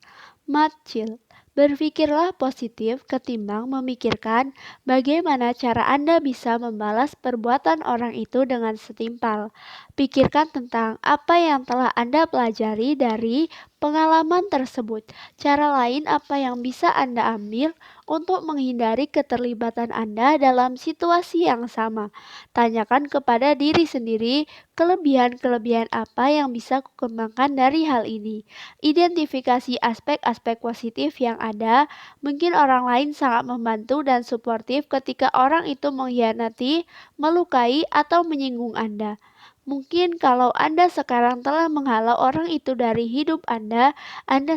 Matt Chill. Berpikirlah positif ketimbang memikirkan bagaimana cara Anda bisa membalas perbuatan orang itu dengan setimpal. Pikirkan tentang apa yang telah Anda pelajari dari pengalaman tersebut. Cara lain apa yang bisa Anda ambil untuk menghindari keterlibatan Anda dalam situasi yang sama. Tanyakan kepada diri sendiri kelebihan-kelebihan apa yang bisa kukembangkan dari hal ini. Identifikasi aspek-aspek positif yang ada. Mungkin orang lain sangat membantu dan suportif ketika orang itu mengkhianati, melukai, atau menyinggung Anda. Mungkin kalau Anda sekarang telah menghalau orang itu dari hidup Anda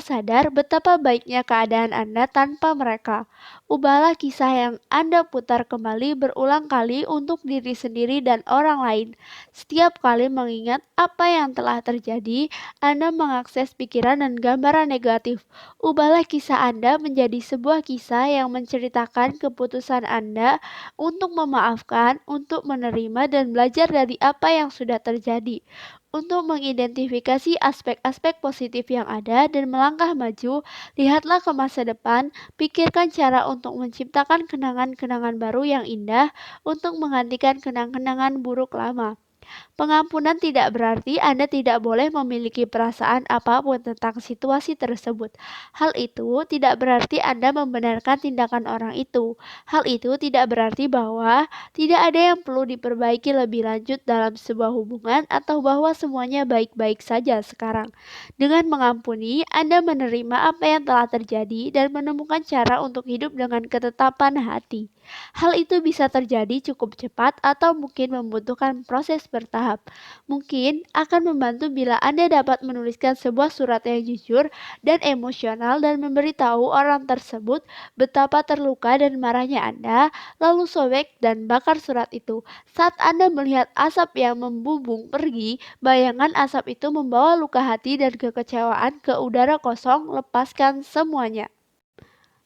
sadar betapa baiknya keadaan Anda tanpa mereka. Ubahlah kisah yang Anda putar kembali berulang kali untuk diri sendiri dan orang lain. Setiap kali mengingat apa yang telah terjadi, Anda mengakses pikiran dan gambaran negatif. Ubahlah kisah Anda menjadi sebuah kisah yang menceritakan keputusan Anda untuk memaafkan, untuk menerima dan belajar dari apa yang sudah terjadi. Untuk mengidentifikasi aspek-aspek positif yang ada dan melangkah maju, lihatlah ke masa depan, pikirkan cara untuk menciptakan kenangan-kenangan baru yang indah untuk menggantikan kenang-kenangan buruk lama. Pengampunan tidak berarti Anda tidak boleh memiliki perasaan apapun tentang situasi tersebut. Hal itu tidak berarti Anda membenarkan tindakan orang itu. Hal itu tidak berarti bahwa tidak ada yang perlu diperbaiki lebih lanjut dalam sebuah hubungan atau bahwa semuanya baik-baik saja sekarang. Dengan mengampuni, Anda menerima apa yang telah terjadi dan menemukan cara untuk hidup dengan ketetapan hati. Hal itu bisa terjadi cukup cepat atau mungkin membutuhkan proses bertahap. Mungkin akan membantu bila Anda dapat menuliskan sebuah surat yang jujur dan emosional dan memberitahu orang tersebut betapa terluka dan marahnya Anda, lalu sobek dan bakar surat itu. Saat Anda melihat asap yang membubung pergi, bayangan asap itu membawa luka hati dan kekecewaan ke udara kosong, lepaskan semuanya.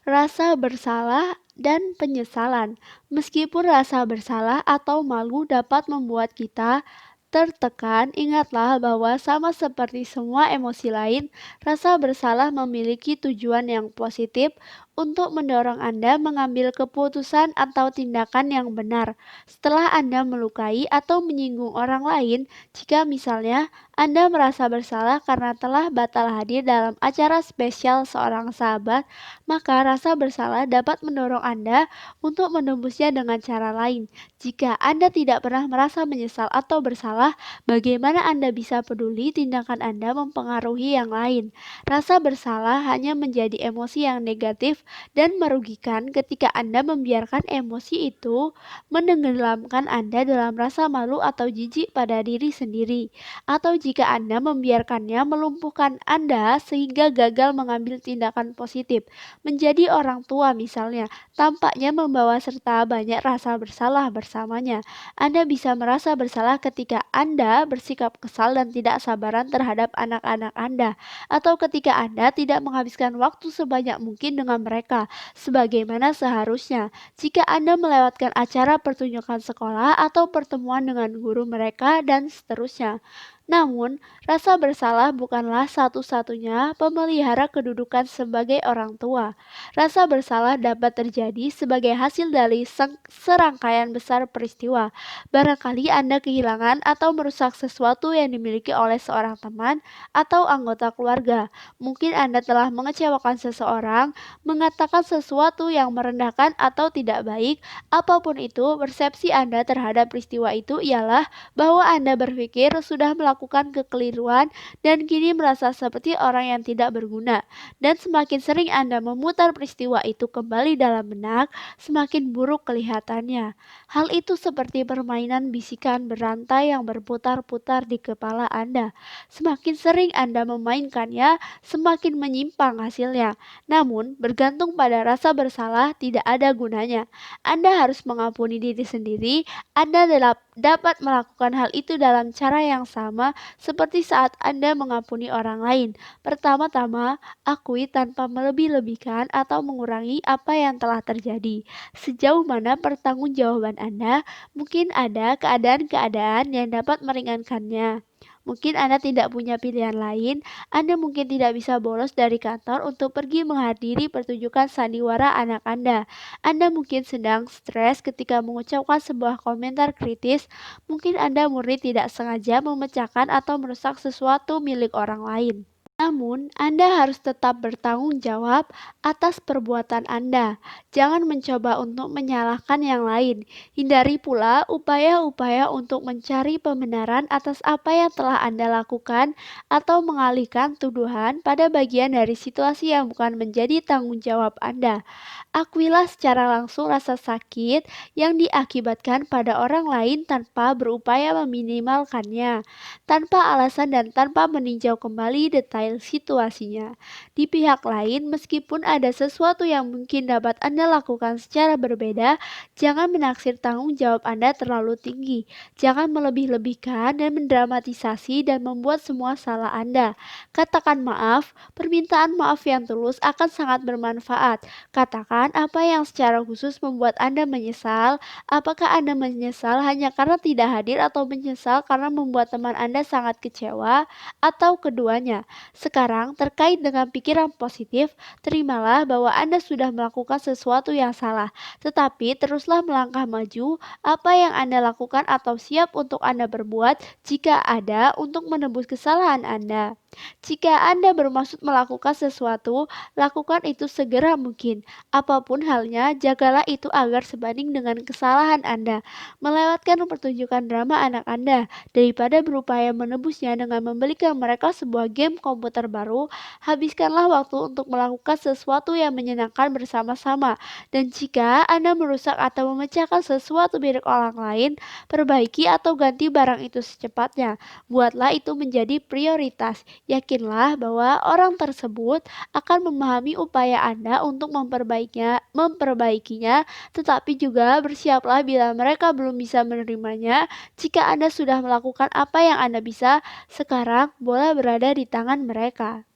Rasa bersalah dan penyesalan. Meskipun rasa bersalah atau malu dapat membuat kita tertekan, ingatlah bahwa sama seperti semua emosi lain, rasa bersalah memiliki tujuan yang positif untuk mendorong Anda mengambil keputusan atau tindakan yang benar setelah Anda melukai atau menyinggung orang lain. Jika misalnya Anda merasa bersalah karena telah batal hadir dalam acara spesial seorang sahabat, maka rasa bersalah dapat mendorong Anda untuk menembusnya dengan cara lain. Jika Anda tidak pernah merasa menyesal atau bersalah, bagaimana Anda bisa peduli tindakan Anda mempengaruhi yang lain? Rasa bersalah hanya menjadi emosi yang negatif dan merugikan ketika Anda membiarkan emosi itu menenggelamkan Anda dalam rasa malu atau jijik pada diri sendiri, atau jika Anda membiarkannya melumpuhkan Anda sehingga gagal mengambil tindakan positif. Menjadi orang tua misalnya, tampaknya membawa serta banyak rasa bersalah bersamanya. Anda bisa merasa bersalah ketika Anda bersikap kesal dan tidak sabaran terhadap anak-anak Anda, atau ketika Anda tidak menghabiskan waktu sebanyak mungkin dengan mereka, sebagaimana seharusnya. Jika Anda melewatkan acara pertunjukan sekolah atau pertemuan dengan guru mereka, dan seterusnya. Namun, rasa bersalah bukanlah satu-satunya pemelihara kedudukan sebagai orang tua. Rasa bersalah dapat terjadi sebagai hasil dari serangkaian besar peristiwa. Barangkali Anda kehilangan atau merusak sesuatu yang dimiliki oleh seorang teman atau anggota keluarga. Mungkin Anda telah mengecewakan seseorang, mengatakan sesuatu yang merendahkan atau tidak baik. Apapun itu, persepsi Anda terhadap peristiwa itu ialah bahwa Anda berpikir sudah melakukan kekeliruan dan kini merasa seperti orang yang tidak berguna. Dan semakin sering Anda memutar peristiwa itu kembali dalam benak, semakin buruk kelihatannya. Hal itu seperti permainan bisikan berantai yang berputar-putar di kepala Anda. Semakin sering Anda memainkannya, semakin menyimpang hasilnya. Namun, bergantung pada rasa bersalah tidak ada gunanya. Anda harus mengampuni diri sendiri. Anda dapat melakukan hal itu dalam cara yang sama seperti saat Anda mengampuni orang lain. Pertama-tama, akui tanpa melebih-lebihkan atau mengurangi apa yang telah terjadi. Sejauh mana pertanggungjawaban Anda, mungkin ada keadaan-keadaan yang dapat meringankannya. Mungkin Anda tidak punya pilihan lain. Anda mungkin tidak bisa bolos dari kantor untuk pergi menghadiri pertunjukan sandiwara anak Anda. Anda mungkin sedang stres ketika mengucapkan sebuah komentar kritis. Mungkin Anda murni tidak sengaja memecahkan atau merusak sesuatu milik orang lain. Namun, Anda harus tetap bertanggung jawab atas perbuatan Anda. Jangan mencoba untuk menyalahkan yang lain. Hindari pula upaya-upaya untuk mencari pembenaran atas apa yang telah Anda lakukan atau mengalihkan tuduhan pada bagian dari situasi yang bukan menjadi tanggung jawab Anda. Akuilah secara langsung rasa sakit yang diakibatkan pada orang lain tanpa berupaya meminimalkannya, tanpa alasan dan tanpa meninjau kembali detail situasinya. Di pihak lain, meskipun ada sesuatu yang mungkin dapat Anda lakukan secara berbeda, jangan menaksir tanggung jawab Anda terlalu tinggi. Jangan melebih-lebihkan dan mendramatisasi dan membuat semua salah Anda. Katakan maaf, permintaan maaf yang tulus akan sangat bermanfaat. Katakan apa yang secara khusus membuat Anda menyesal. Apakah Anda menyesal hanya karena tidak hadir atau menyesal karena membuat teman Anda sangat kecewa, atau keduanya? Sekarang, terkait dengan pikiran positif, terimalah bahwa Anda sudah melakukan sesuatu yang salah, tetapi teruslah melangkah maju. Apa yang Anda lakukan atau siap untuk Anda berbuat jika ada untuk menebus kesalahan Anda. Jika Anda bermaksud melakukan sesuatu, lakukan itu segera mungkin. Apapun halnya, jagalah itu agar sebanding dengan kesalahan Anda. Melewatkan pertunjukan drama anak Anda daripada berupaya menebusnya dengan membelikan mereka sebuah game komputer baru, habiskanlah waktu untuk melakukan sesuatu yang menyenangkan bersama-sama. Dan jika Anda merusak atau memecahkan sesuatu milik orang lain, perbaiki atau ganti barang itu secepatnya. Buatlah itu menjadi prioritas. Yakinlah bahwa orang tersebut akan memahami upaya Anda untuk memperbaikinya, tetapi juga bersiaplah bila mereka belum bisa menerimanya. Jika Anda sudah melakukan apa yang Anda bisa, sekarang bola berada di tangan mereka.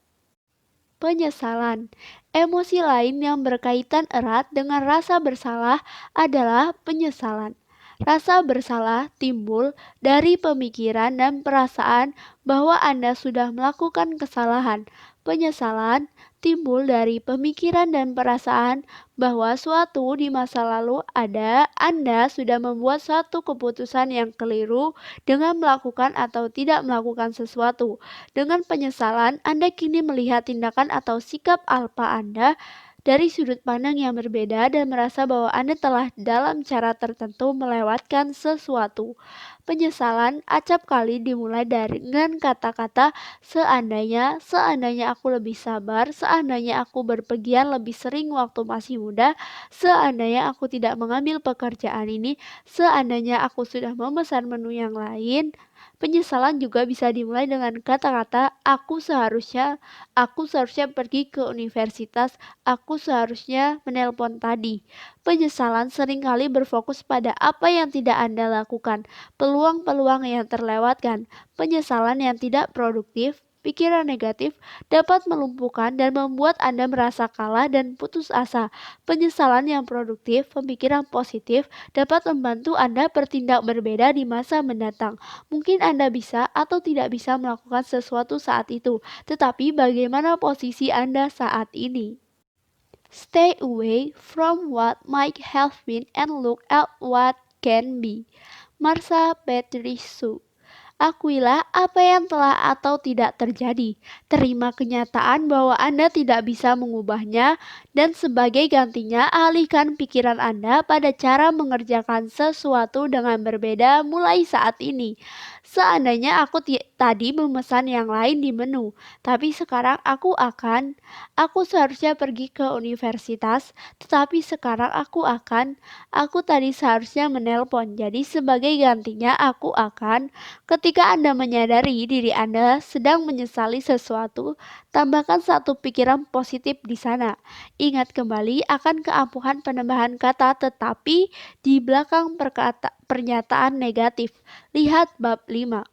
Penyesalan. Emosi lain yang berkaitan erat dengan rasa bersalah adalah penyesalan. Rasa bersalah timbul dari pemikiran dan perasaan bahwa Anda sudah melakukan kesalahan. Penyesalan timbul dari pemikiran dan perasaan bahwa suatu di masa lalu Anda sudah membuat suatu keputusan yang keliru dengan melakukan atau tidak melakukan sesuatu. Dengan penyesalan, Anda kini melihat tindakan atau sikap apa Anda dari sudut pandang yang berbeda dan merasa bahwa Anda telah dalam cara tertentu melewatkan sesuatu. Penyesalan acap kali dimulai dengan kata-kata seandainya aku lebih sabar, seandainya aku berpergian lebih sering waktu masih muda, seandainya aku tidak mengambil pekerjaan ini, seandainya aku sudah memesan menu yang lain. Penyesalan juga bisa dimulai dengan kata-kata aku seharusnya pergi ke universitas, aku seharusnya menelpon tadi. Penyesalan seringkali berfokus pada apa yang tidak Anda lakukan, peluang-peluang yang terlewatkan. Penyesalan yang tidak produktif, pikiran negatif dapat melumpuhkan dan membuat Anda merasa kalah dan putus asa. Penyesalan yang produktif, pemikiran positif dapat membantu Anda bertindak berbeda di masa mendatang. Mungkin Anda bisa atau tidak bisa melakukan sesuatu saat itu, tetapi bagaimana posisi Anda saat ini? Stay away from what might have been and look at what can be. Marsha Petruscu. Akuilah apa yang telah atau tidak terjadi. Terima kenyataan bahwa Anda tidak bisa mengubahnya, dan sebagai gantinya, alihkan pikiran Anda pada cara mengerjakan sesuatu dengan berbeda mulai saat ini. Seandainya aku tadi memesan yang lain di menu, tapi sekarang aku seharusnya pergi ke universitas, tetapi sekarang aku tadi seharusnya menelpon. Jadi sebagai gantinya ketika Anda menyadari diri Anda sedang menyesali sesuatu, tambahkan satu pikiran positif di sana. Ingat kembali akan keampuhan penambahan kata tetapi di belakang pernyataan negatif. Lihat bab 5.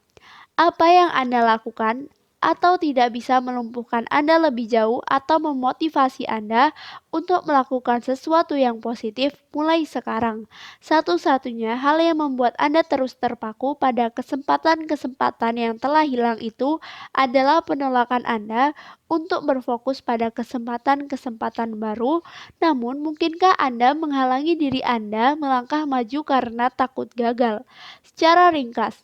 Apa yang Anda lakukan atau tidak bisa melumpuhkan Anda lebih jauh atau memotivasi Anda untuk melakukan sesuatu yang positif mulai sekarang. Satu-satunya hal yang membuat Anda terus terpaku pada kesempatan-kesempatan yang telah hilang itu adalah penolakan Anda untuk berfokus pada kesempatan-kesempatan baru. Namun, mungkinkah Anda menghalangi diri Anda melangkah maju karena takut gagal? Secara ringkas,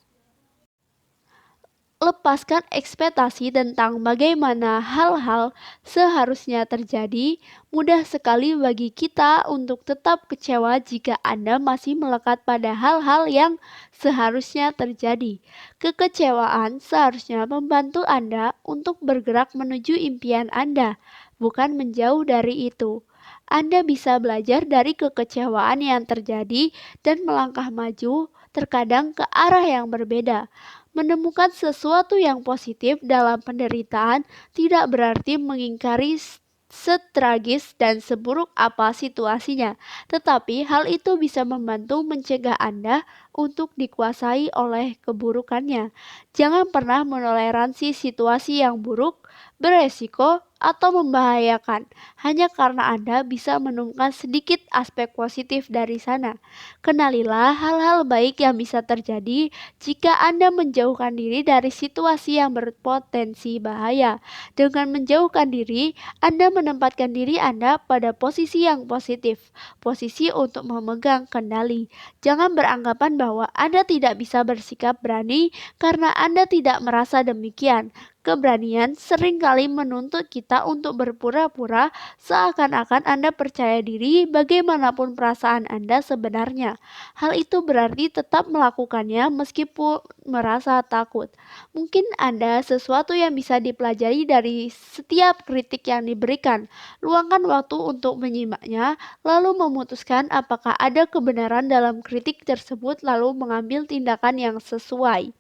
lepaskan ekspektasi tentang bagaimana hal-hal seharusnya terjadi. Mudah sekali bagi kita untuk tetap kecewa jika Anda masih melekat pada hal-hal yang seharusnya terjadi. Kekecewaan seharusnya membantu Anda untuk bergerak menuju impian Anda, bukan menjauh dari itu. Anda bisa belajar dari kekecewaan yang terjadi dan melangkah maju, terkadang ke arah yang berbeda. Menemukan sesuatu yang positif dalam penderitaan tidak berarti mengingkari setragis dan seburuk apa situasinya, tetapi hal itu bisa membantu mencegah Anda untuk dikuasai oleh keburukannya. Jangan pernah menoleransi situasi yang buruk, beresiko, atau membahayakan hanya karena Anda bisa menemukan sedikit aspek positif dari sana. Kenalilah hal-hal baik yang bisa terjadi jika Anda menjauhkan diri dari situasi yang berpotensi bahaya. Dengan menjauhkan diri, Anda menempatkan diri Anda pada posisi yang positif, posisi untuk memegang kendali. Jangan beranggapan bahwa Anda tidak bisa bersikap berani karena Anda tidak merasa demikian. Keberanian seringkali menuntut kita untuk berpura-pura seakan-akan Anda percaya diri bagaimanapun perasaan Anda sebenarnya. Hal itu berarti tetap melakukannya meskipun merasa takut. Mungkin ada sesuatu yang bisa dipelajari dari setiap kritik yang diberikan. Luangkan waktu untuk menyimaknya, lalu memutuskan apakah ada kebenaran dalam kritik tersebut lalu mengambil tindakan yang sesuai.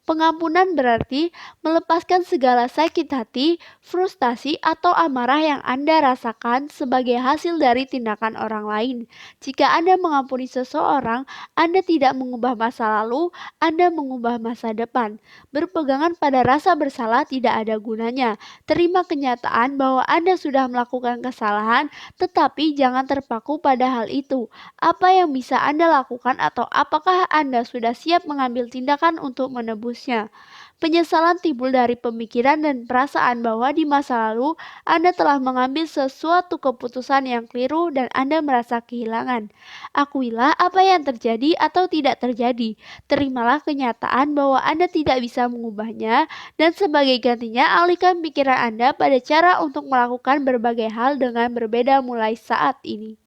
Pengampunan berarti melepaskan segala sakit hati, frustasi, atau amarah yang Anda rasakan sebagai hasil dari tindakan orang lain. Jika Anda mengampuni seseorang, Anda tidak mengubah masa lalu, Anda mengubah masa depan. Berpegangan pada rasa bersalah tidak ada gunanya. Terima kenyataan bahwa Anda sudah melakukan kesalahan, tetapi jangan terpaku pada hal itu. Apa yang bisa Anda lakukan atau apakah Anda sudah siap mengambil tindakan untuk menebusnya? Penyesalan timbul dari pemikiran dan perasaan bahwa di masa lalu Anda telah mengambil sesuatu keputusan yang keliru dan Anda merasa kehilangan. Akuilah apa yang terjadi atau tidak terjadi. Terimalah kenyataan bahwa Anda tidak bisa mengubahnya dan sebagai gantinya alihkan pikiran Anda pada cara untuk melakukan berbagai hal dengan berbeda mulai saat ini.